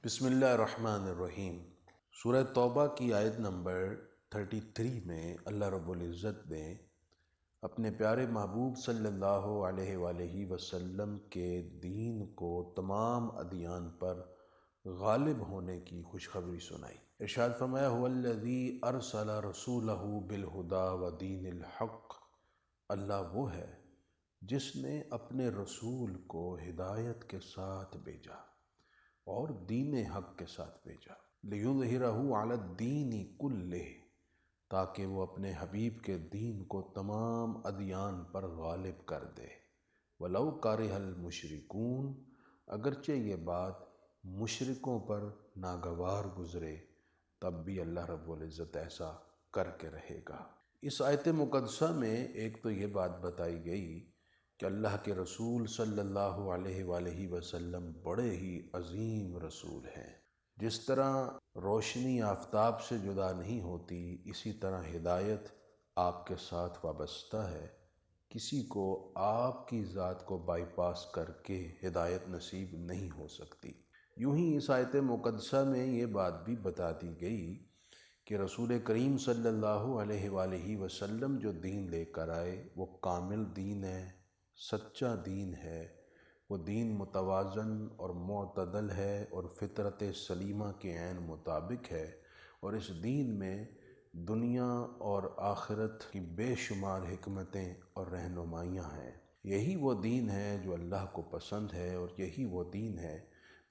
بسم اللہ الرحمن الرحیم۔ سورہ توبہ کی آیت نمبر 33 میں اللہ رب العزت نے اپنے پیارے محبوب صلی اللہ علیہ وآلہ وسلم کے دین کو تمام ادیان پر غالب ہونے کی خوشخبری سنائی۔ ارشاد فرمایا هو الذی ارسل رسولہ بالہدی ودین الحق، اللہ وہ ہے جس نے اپنے رسول کو ہدایت کے ساتھ بھیجا اور دین حق کے ساتھ بھیجا، لِیُظْہِرَہُ عَلَى الدِّینِ کُلِّهِ، تاکہ وہ اپنے حبیب کے دین کو تمام ادیان پر غالب کر دے، وَلَوْ کَرِہَ الْمُشْرِکُونَ، اگرچہ یہ بات مشرکوں پر ناگوار گزرے تب بھی اللہ رب العزت ایسا کر کے رہے گا۔ اس آیت مقدسہ میں ایک تو یہ بات بتائی گئی کہ اللہ کے رسول صلی اللہ علیہ وآلہ وسلم بڑے ہی عظیم رسول ہیں۔ جس طرح روشنی آفتاب سے جدا نہیں ہوتی، اسی طرح ہدایت آپ کے ساتھ وابستہ ہے۔ کسی کو آپ کی ذات کو بائی پاس کر کے ہدایت نصیب نہیں ہو سکتی۔ یوں ہی اس آیت مقدسہ میں یہ بات بھی بتا دی گئی کہ رسول کریم صلی اللہ علیہ وآلہ وسلم جو دین لے کر آئے وہ کامل دین ہے، سچا دین ہے، وہ دین متوازن اور معتدل ہے اور فطرت سلیمہ کے عین مطابق ہے، اور اس دین میں دنیا اور آخرت کی بے شمار حکمتیں اور رہنمائیاں ہیں۔ یہی وہ دین ہے جو اللہ کو پسند ہے، اور یہی وہ دین ہے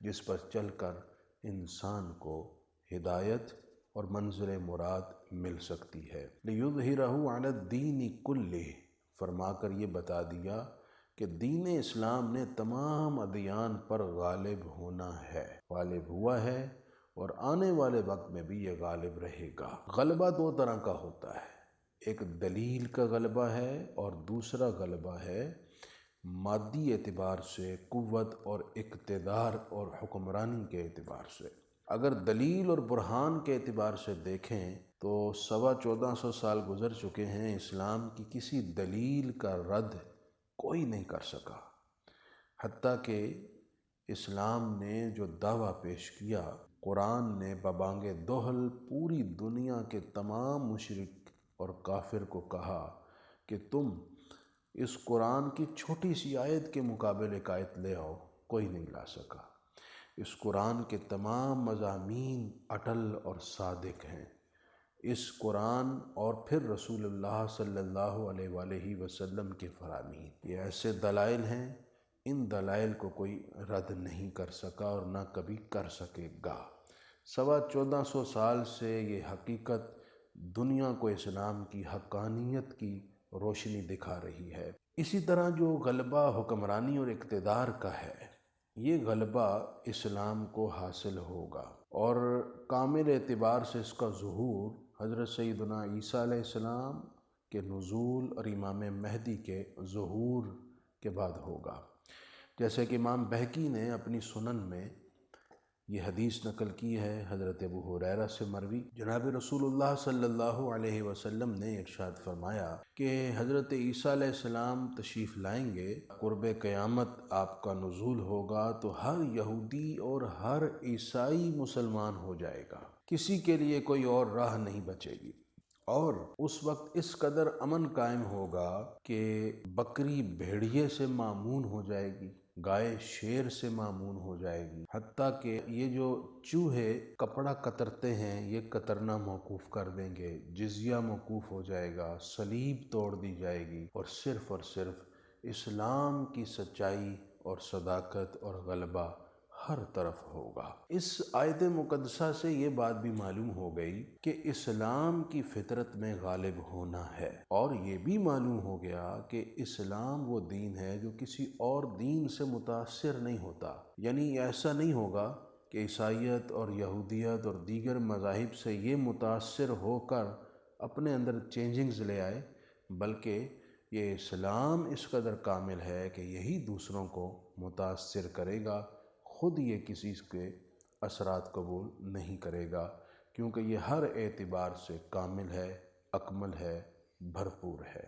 جس پر چل کر انسان کو ہدایت اور منزل مراد مل سکتی ہے۔ لِیُظْہِرَہُ عَلَى الدِّینِ کُلِّهِ، فرما کر یہ بتا دیا کہ دین اسلام نے تمام ادیان پر غالب ہونا ہے، غالب ہوا ہے اور آنے والے وقت میں بھی یہ غالب رہے گا۔ غلبہ دو طرح کا ہوتا ہے، ایک دلیل کا غلبہ ہے اور دوسرا غلبہ ہے مادی اعتبار سے، قوت اور اقتدار اور حکمرانی کے اعتبار سے۔ اگر دلیل اور برہان کے اعتبار سے دیکھیں تو 1450 سال گزر چکے ہیں، اسلام کی کسی دلیل کا رد کوئی نہیں کر سکا، حتیٰ کہ اسلام نے جو دعویٰ پیش کیا، قرآن نے ببانگ دہل پوری دنیا کے تمام مشرک اور کافر کو کہا کہ تم اس قرآن کی چھوٹی سی آیت کے مقابل ایک آیت لے آؤ، کوئی نہیں لا سکا۔ اس قرآن کے تمام مضامین اٹل اور صادق ہیں۔ اس قرآن اور پھر رسول اللہ صلی اللہ علیہ وآلہ وسلم کے فرامین، یہ ایسے دلائل ہیں، ان دلائل کو کوئی رد نہیں کر سکا اور نہ کبھی کر سکے گا۔ 1450 سال سے یہ حقیقت دنیا کو اسلام کی حقانیت کی روشنی دکھا رہی ہے۔ اسی طرح جو غلبہ حکمرانی اور اقتدار کا ہے، یہ غلبہ اسلام کو حاصل ہوگا، اور کامل اعتبار سے اس کا ظہور حضرت سیدنا عیسیٰ علیہ السلام کے نزول اور امام مہدی کے ظہور کے بعد ہوگا۔ جیسے کہ امام بہقی نے اپنی سنن میں یہ حدیث نقل کی ہے حضرت ابو ہریرہ سے مروی، جناب رسول اللہ صلی اللہ علیہ وسلم نے ارشاد فرمایا کہ حضرت عیسیٰ علیہ السلام تشریف لائیں گے، قرب قیامت آپ کا نزول ہوگا تو ہر یہودی اور ہر عیسائی مسلمان ہو جائے گا، کسی کے لیے کوئی اور راہ نہیں بچے گی، اور اس وقت اس قدر امن قائم ہوگا کہ بکری بھیڑیے سے مامون ہو جائے گی، گائے شیر سے مامون ہو جائے گی، حتیٰ کہ یہ جو چوہے کپڑا کترتے ہیں یہ کترنا موقوف کر دیں گے، جزیہ موقوف ہو جائے گا، صلیب توڑ دی جائے گی، اور صرف اسلام کی سچائی اور صداقت اور غلبہ ہر طرف ہوگا۔ اس آیت مقدسہ سے یہ بات بھی معلوم ہو گئی کہ اسلام کی فطرت میں غالب ہونا ہے، اور یہ بھی معلوم ہو گیا کہ اسلام وہ دین ہے جو کسی اور دین سے متاثر نہیں ہوتا، یعنی ایسا نہیں ہوگا کہ عیسائیت اور یہودیت اور دیگر مذاہب سے یہ متاثر ہو کر اپنے اندر چینجنگز لے آئے، بلکہ یہ اسلام اس قدر کامل ہے کہ یہی دوسروں کو متاثر کرے گا، خود یہ کسی کے اثرات قبول نہیں کرے گا، کیونکہ یہ ہر اعتبار سے کامل ہے، اکمل ہے، بھرپور ہے۔